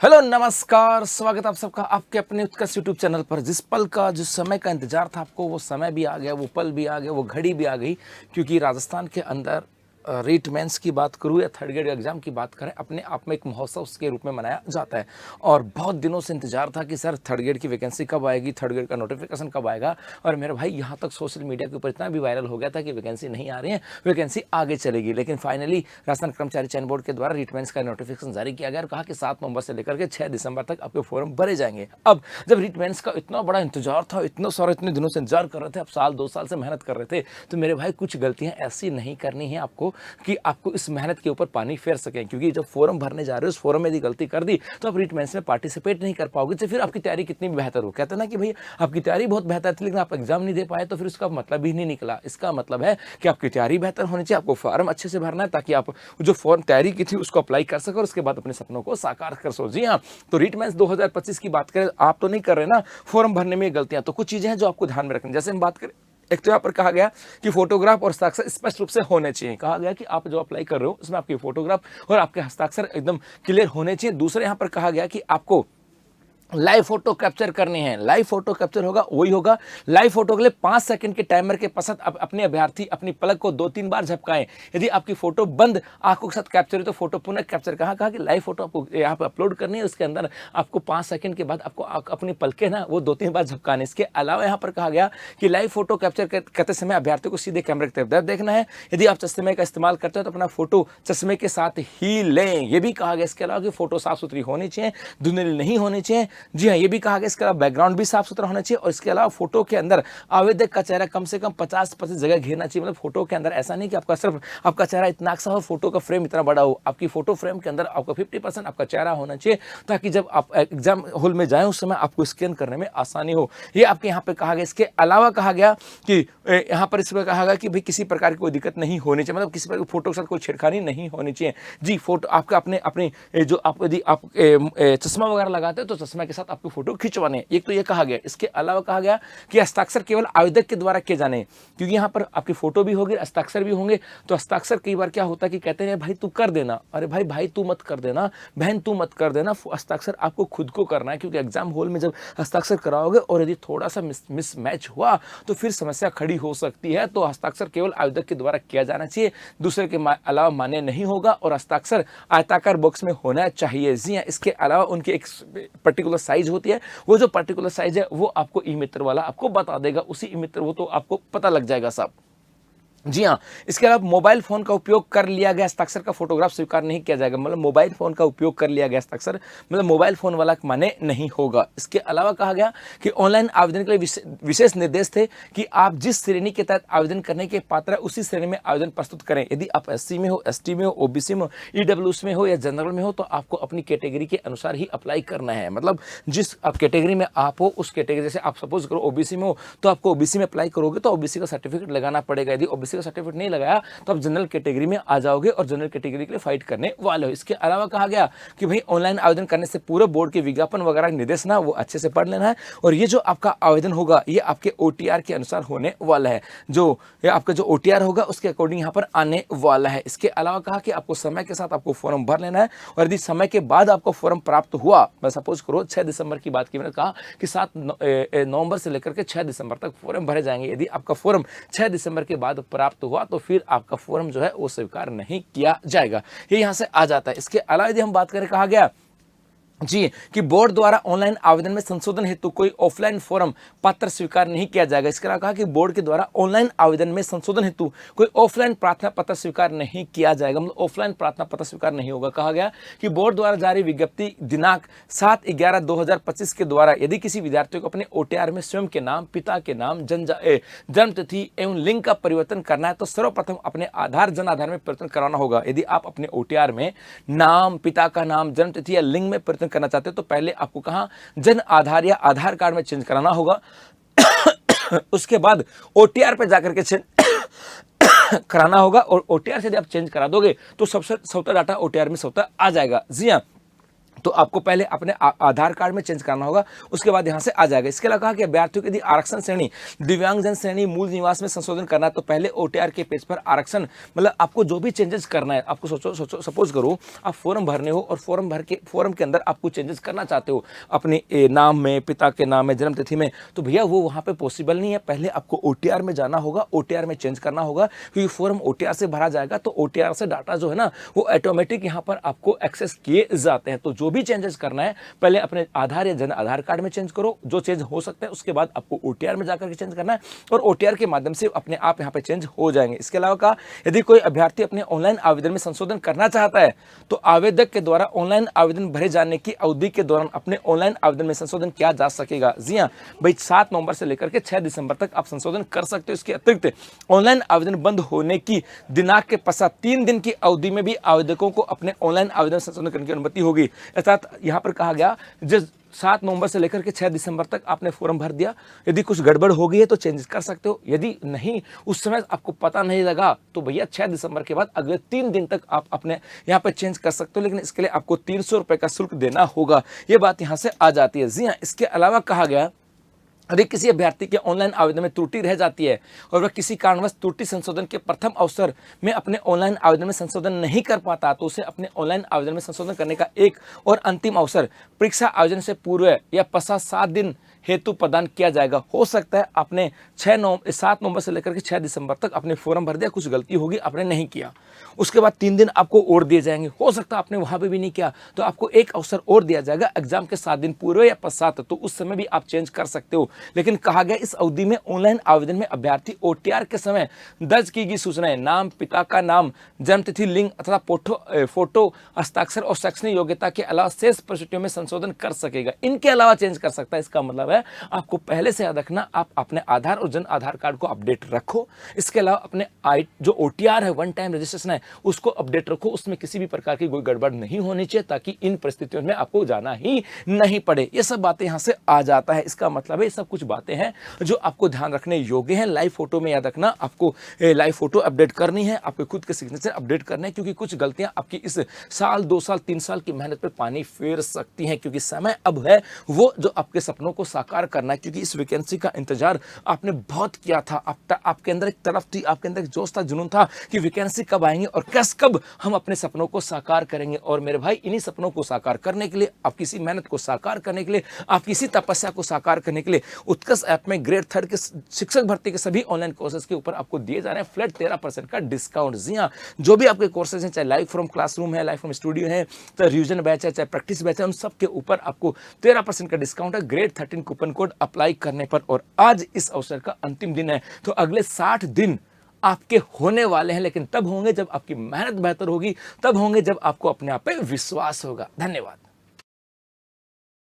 Hello नमस्कार, स्वागत आप सबका आपके अपने उत्कर्ष यूट्यूब चैनल पर। जिस पल का जिस समय का इंतजार था आपको, वो समय भी आ गया, वो पल भी आ गया, वो घड़ी भी आ गई। क्योंकि राजस्थान के अंदर रीट मेंस की बात करूँ या थर्ड ग्रेड एग्जाम की बात करें, अपने आप में एक महोत्सव के रूप में मनाया जाता है। और बहुत दिनों से इंतजार था कि सर थर्ड ग्रेड की वैकेंसी कब आएगी, थर्ड ग्रेड का नोटिफिकेशन कब आएगा। और मेरे भाई यहाँ तक सोशल मीडिया के ऊपर इतना भी वायरल हो गया था कि वैकेंसी नहीं आ रही है, वैकेंसी आगे चलेगी। लेकिन फाइनली राजस्थान कर्मचारी चयन बोर्ड के द्वारा रीट मेंस का नोटिफिकेशन जारी किया गया और कहा कि 7 नवंबर से लेकर के 6 दिसंबर तक आपके फॉर्म भरे जाएंगे। अब जब रीट मेंस का इतना बड़ा इंतजार था, इतने दिनों से इंतजार कर रहे थे, अब साल 2 साल से मेहनत कर रहे थे, तो मेरे भाई कुछ गलतियां ऐसी नहीं करनी है आपको कि आपको इस मेहनत के ऊपर पानी फेर सकें। क्योंकि जब फॉर्म भरने जा रहे हो, उस फॉर्म में यदि गलती कर दी तो आप रीट मेंस में पार्टिसिपेट नहीं कर पाओगे। तो फिर आपकी तैयारी कितनी भी बेहतर हो, कहते हैं ना कि भाई आपकी तैयारी बहुत बेहतर थी लेकिन आप एग्जाम नहीं दे पाए, तो फिर उसका मतलब ही नहीं निकला। इसका मतलब है कि आपकी तैयारी बेहतर होनी चाहिए, आपको फॉर्म अच्छे से भरना है ताकि आप जो फॉर्म तैयारी की थी उसको अप्लाई कर सको और उसके बाद अपने सपनों को साकार कर सको। जी हाँ, तो रीट मेंस 2025 की बात करें, आप तो नहीं कर रहे ना फॉर्म भरने में गलतियां, तो कुछ चीजें हैं जो आपको ध्यान में रखनी। जैसे हम बात करें, एक तो यहाँ पर कहा गया कि फोटोग्राफ और हस्ताक्षर स्पष्ट रूप से होने चाहिए। कहा गया कि आप जो अप्लाई कर रहे हो उसमें आपकी फोटोग्राफ और आपके हस्ताक्षर एकदम क्लियर होने चाहिए। दूसरे यहाँ पर कहा गया कि आपको लाइव फोटो कैप्चर करनी है। लाइव फोटो कैप्चर होगा वही होगा, लाइव फोटो के लिए 5 सेकंड के टाइमर के पश्चात अपने अभ्यर्थी अपनी पलक को 2-3 बार झपकाएं। यदि आपकी फोटो बंद आंखों के साथ कैप्चर है तो फोटो पुनः कैप्चर। कहा कि लाइव फोटो आपको यहाँ पर अपलोड करनी है, उसके अंदर आपको 5 सेकंड के बाद आपको अपनी पलकें ना वो 2-3 बार झपकाने। इसके अलावा यहाँ पर कहा गया कि लाइव फोटो कैप्चर करते समय अभ्यर्थी को सीधे कैमरे की तरफ देखना है। यदि आप चश्मे का इस्तेमाल करते हो तो अपना फोटो चश्मे के साथ ही लें, ये भी कहा गया। इसके अलावा कि फोटो साफ सुथरी होनी चाहिए, धुंधली नहीं होनी चाहिए। जी हाँ, ये भी कहा गया। इसके अलावा बैकग्राउंड भी साफ सुथरा होना चाहिए और इसके अलावा फोटो के अंदर आवेदक का चेहरा कम से कम 50% जगह घेरना चाहिए। मतलब फोटो के अंदर ऐसा नहीं कि आपका सिर्फ आपका चेहरा इतना सा हो, फोटो का फ्रेम इतना बड़ा हो। आपकी फोटो फ्रेम के अंदर आपका 50% आपका चेहरा होना चाहिए ताकि जब आप एग्जाम हॉल में जाएं उस समय आपको स्कैन करने में आसानी हो। ये आपके यहाँ पे कहा गया। इसके अलावा कहा गया कि यहाँ पर इसमें कहा गया कि भाई किसी प्रकार की कोई दिक्कत नहीं होनी चाहिए, मतलब किसी प्रकार की फोटो के साथ कोई छेड़खानी नहीं होनी चाहिए। जी, फोटो आपका अपनी जो आप यदि आप चश्मा वगैरह लगाते हैं तो चश्मा के साथ आपकी फोटो खिंचवाने, एक तो ये कहा गया। इसके अलावा कहा गया कि हस्ताक्षर केवल आवेदक के द्वारा किए जाने, क्योंकि यहाँ पर आपकी फोटो भी होगी, हस्ताक्षर भी होंगे। तो हस्ताक्षर कई बार क्या होता है कि कहते हैं भाई तू कर देना, अरे भाई तू मत कर देना, बहन तू मत कर देना। हस्ताक्षर आपको खुद को करना है, क्योंकि एग्जाम हॉल में जब हस्ताक्षर कराओगे और यदि थोड़ा सा मिसमैच हुआ तो फिर समस्या खड़ी हो सकती है। तो हस्ताक्षर केवल आवेदक के द्वारा किया जाना चाहिए, दूसरे के अलावा मान्य नहीं होगा। और हस्ताक्षर आयताकार बॉक्स में होना चाहिए। जी हाँ, इसके अलावा उनकी एक पर्टिकुलर साइज होती है, वो जो पर्टिकुलर साइज है वो आपको ई मित्र वाला आपको बता देगा। उसी ई मित्र वो तो आपको पता लग जाएगा साहब। जी हाँ, इसके अलावा मोबाइल फोन का उपयोग कर लिया गया हस्ताक्षर का फोटोग्राफ स्वीकार नहीं किया जाएगा। मतलब मोबाइल फोन का उपयोग कर लिया गया हस्ताक्षर, मतलब मोबाइल फोन वाला माने नहीं होगा। इसके अलावा कहा गया कि ऑनलाइन आवेदन के लिए विशेष निर्देश थे कि आप जिस श्रेणी के तहत आवेदन करने के पात्र है उसी श्रेणी में आवेदन प्रस्तुत करें। यदि आप SC में हो, ST में हो, OBC में हो, EWS में हो या जनरल में हो तो आपको अपनी कैटेगरी के अनुसार ही अप्लाई करना है। मतलब जिस आप कैटेगरी में आप हो उस कैटेगरी, जैसे आप सपोज करो OBC में हो तो आपको OBC में अप्लाई करोगे तो OBC का सर्टिफिकेट लगाना पड़ेगा। यदि OBC का सर्टिफिकेट नहीं लगाया तो आप जनरल कैटेगरी में आ जाओगे और जनरल कैटेगरी के लिए फाइट करने वाले हो। इसके अलावा कहा गया कि भाई ऑनलाइन आवेदन करने से पूरे बोर्ड के विज्ञापन वगैरह निर्देश ना वो अच्छे से पढ़ लेना है। और ये जो आपका आवेदन होगा ये आपके OTR के अनुसार होने वाला है, जो ये आपका जो OTR होगा उसके अकॉर्डिंग यहाँ पर आने वाला है। इसके अलावा कहा कि आपको समय के साथ आपको फॉर्म भर लेना है और यदि समय के बाद आपको फॉर्म प्राप्त हुआ, मैं सपोज करो 6 दिसंबर की बात की, मैंने कहा कि 7 नवंबर से लेकर के 6 दिसंबर तक फॉर्म भरे जाएंगे। यदि आपका फॉर्म 6 दिसंबर के बाद प्राप्त हुआ तो फिर आपका फॉर्म जो है वो स्वीकार नहीं किया जाएगा। ये यहां से आ जाता है। इसके अलावा यदि हम बात करें, कहा गया जी कि बोर्ड द्वारा ऑनलाइन आवेदन में संशोधन हेतु कोई ऑफलाइन फॉर्म पत्र स्वीकार नहीं किया जाएगा। इसके अलावा कहा कि बोर्ड के द्वारा ऑनलाइन आवेदन में संशोधन हेतु कोई ऑफलाइन प्रार्थना पत्र स्वीकार नहीं किया जाएगा, मतलब ऑफलाइन प्रार्थना पत्र स्वीकार नहीं होगा। कहा गया कि बोर्ड द्वारा जारी विज्ञप्ति दिनांक 7/11/2025 के द्वारा यदि किसी विद्यार्थी को अपने OTR में स्वयं के नाम, पिता के नाम, जन्म तिथि एवं लिंग का परिवर्तन करना है तो सर्वप्रथम अपने जन आधार में परिवर्तन कराना होगा। यदि आप अपने OTR में नाम, पिता का नाम, जन्म तिथि या लिंग में परिवर्तन करना चाहते हो तो पहले आपको कहां जन आधार या आधार कार्ड में चेंज कराना होगा। उसके बाद OTR पे जाकर के चेंज कराना होगा और OTR से यदि आप चेंज करा दोगे तो सबसे डाटा OTR में आ जाएगा। जी हाँ, तो आपको पहले अपने आधार कार्ड में चेंज करना होगा, उसके बाद यहाँ से आ जाएगा। इसके अलावा कहा कि अभ्यर्थियों की यदि आरक्षण श्रेणी दिव्यांगजन श्रेणी मूल निवास में संशोधन करना है तो पहले ओटीआर के पेज पर आरक्षण मतलब आपको जो भी चेंजस करना है, आपको सोचो सपोज करो आप फॉर्म भरने हो और फॉर्म के अंदर आपको चेंजेस करना चाहते हो अपने नाम में, पिता के नाम में, जन्म तिथि में, तो भैया वो वहाँ पे पॉसिबल नहीं है। पहले आपको ओटीआर में जाना होगा, ओटीआर में चेंज करना होगा, क्योंकि फॉर्म ओटीआर से भरा जाएगा तो ओटीआर से डाटा जो है ना वो ऑटोमेटिक यहाँ पर आपको एक्सेस किए जाते हैं। तो जो भी चेंजेस करना है पहले अपने आधार या जन आधार कार्ड में चेंज करो, जो चेंज हो सकता है, उसके बाद आपको ओटीआर में जाकर के चेंज करना है और ओटीआर के माध्यम से अपने आप यहाँ पे चेंज हो जाएंगे। इसके अलावा कहा यदि कोई अभ्यर्थी अपने ऑनलाइन आवेदन में संशोधन करना चाहता है तो आवेदक के द्वारा ऑनलाइन आवेदन भरे जाने की अवधि के दौरान अपने ऑनलाइन आवेदन में संशोधन किया जा सकेगा। जी हाँ भाई, 7 नवंबर से लेकर के 6 दिसंबर तक आप संशोधन कर सकते हो। इसके अतिरिक्त ऑनलाइन आवेदन बंद होने की दिनांक के पश्चात 3 दिन की अवधि में भी आवेदकों को अपने ऑनलाइन आवेदन संशोधन करने की अनुमति होगी। अर्थात यहाँ पर कहा गया जिस 7 नवंबर से लेकर के 6 दिसंबर तक आपने फॉर्म भर दिया, यदि कुछ गड़बड़ हो गई है तो चेंजेस कर सकते हो, यदि नहीं उस समय आपको पता नहीं लगा तो भैया 6 दिसंबर के बाद अगले 3 दिन तक आप अपने यहाँ पे चेंज कर सकते हो, लेकिन इसके लिए आपको 300 रुपये का शुल्क देना होगा। ये बात यहाँ से आ जाती है। जी हाँ, इसके अलावा कहा गया यदि किसी अभ्यर्थी के ऑनलाइन आवेदन में त्रुटि रह जाती है और वह किसी कारणवश त्रुटि संशोधन के प्रथम अवसर में अपने ऑनलाइन आवेदन में संशोधन नहीं कर पाता तो उसे अपने ऑनलाइन आवेदन में संशोधन करने का एक और अंतिम अवसर परीक्षा आयोजन से पूर्व या पश्चात 7 दिन हेतु प्रदान किया जाएगा। हो सकता है आपने 7 नवंबर से लेकर के 6 दिसंबर तक आपने फॉर्म भर दिया, कुछ गलती होगी, आपने नहीं किया, उसके बाद 3 दिन आपको और दिए जाएंगे। हो सकता है आपने वहाँ पे भी नहीं किया तो आपको एक अवसर और दिया जाएगा एग्जाम के 7 दिन पूर्व या पश्चात, तो उस समय भी आप चेंज कर सकते हो। लेकिन कहा गया इस अवधि में ऑनलाइन आवेदन में अभ्यर्थी ओटीआर के समय दर्ज की गई सूचनाएं, नाम, पिता का नाम, जन्मतिथि, लिंग अथवा फोटो, हस्ताक्षर और शैक्षणिक योग्यता के अलावा शेष परिस्थितियों में संशोधन कर सकेगा। इनके अलावा चेंज कर सकता है। इसका मतलब है आपको पहले से याद रखना, आप अपने आधार और जन आधार कार्ड को अपडेट रखो। इसके अलावा अपने जो ओटीआर है, वन टाइम रजिस्ट्रेशन है, उसको अपडेट रखो। उसमें किसी भी प्रकार की कोई गड़बड़ नहीं होनी चाहिए ताकि इन परिस्थितियों में आपको जाना ही नहीं पड़े। ये सब बातें यहाँ से आ जाता है। इसका मतलब है ये सब कुछ बातें हैं जो आपको ध्यान रखने योग्य हैं। लाइव फोटो में याद रखना, आपको लाइव फोटो अपडेट करनी है, आपको खुद के सिग्नेचर अपडेट करने हैं, क्योंकि कुछ गलतियां आपकी इस साल, 2 साल, 3 साल की मेहनत पर पानी फेर सकती हैं। क्योंकि समय अब है वो जो आपके सपनों को साकार करना है, क्योंकि इस वैकेंसी का इंतजार आपने बहुत किया था। आपके अंदर एक तरफ थी, आपके अंदर एक जोश था, जुनून था कि वैकेंसी कब आएंगे और कब हम अपने सपनों को साकार करेंगे। और मेरे भाई, इन्हीं सपनों को साकार करने के लिए, आपकी इसी मेहनत को साकार करने के लिए, आपकी इसी तपस्या को साकार करने के लिए उत्कर्ष ऐप में ग्रेड 3 के शिक्षक भर्ती के सभी ऑनलाइन कोर्सेज के ऊपर आपको दिए जा रहे हैं फ्लैट 13% का डिस्काउंट। जी हाँ, जो भी आपके कोर्सेज हैं, चाहे लाइव फ्रॉम क्लासरूम है, लाइव फ्रॉम स्टूडियो है, चाहे रिविजन बैच है, चाहे प्रैक्टिस बैच है, उन सब के ऊपर आपको 13% का डिस्काउंट है ग्रेड 13 कूपन कोड अप्लाई करने पर। और आज इस अवसर का अंतिम दिन है, तो अगले 60 दिन आपके होने वाले हैं, लेकिन तब होंगे जब आपकी मेहनत बेहतर होगी, तब होंगे जब आपको अपने आप पे विश्वास होगा। धन्यवाद।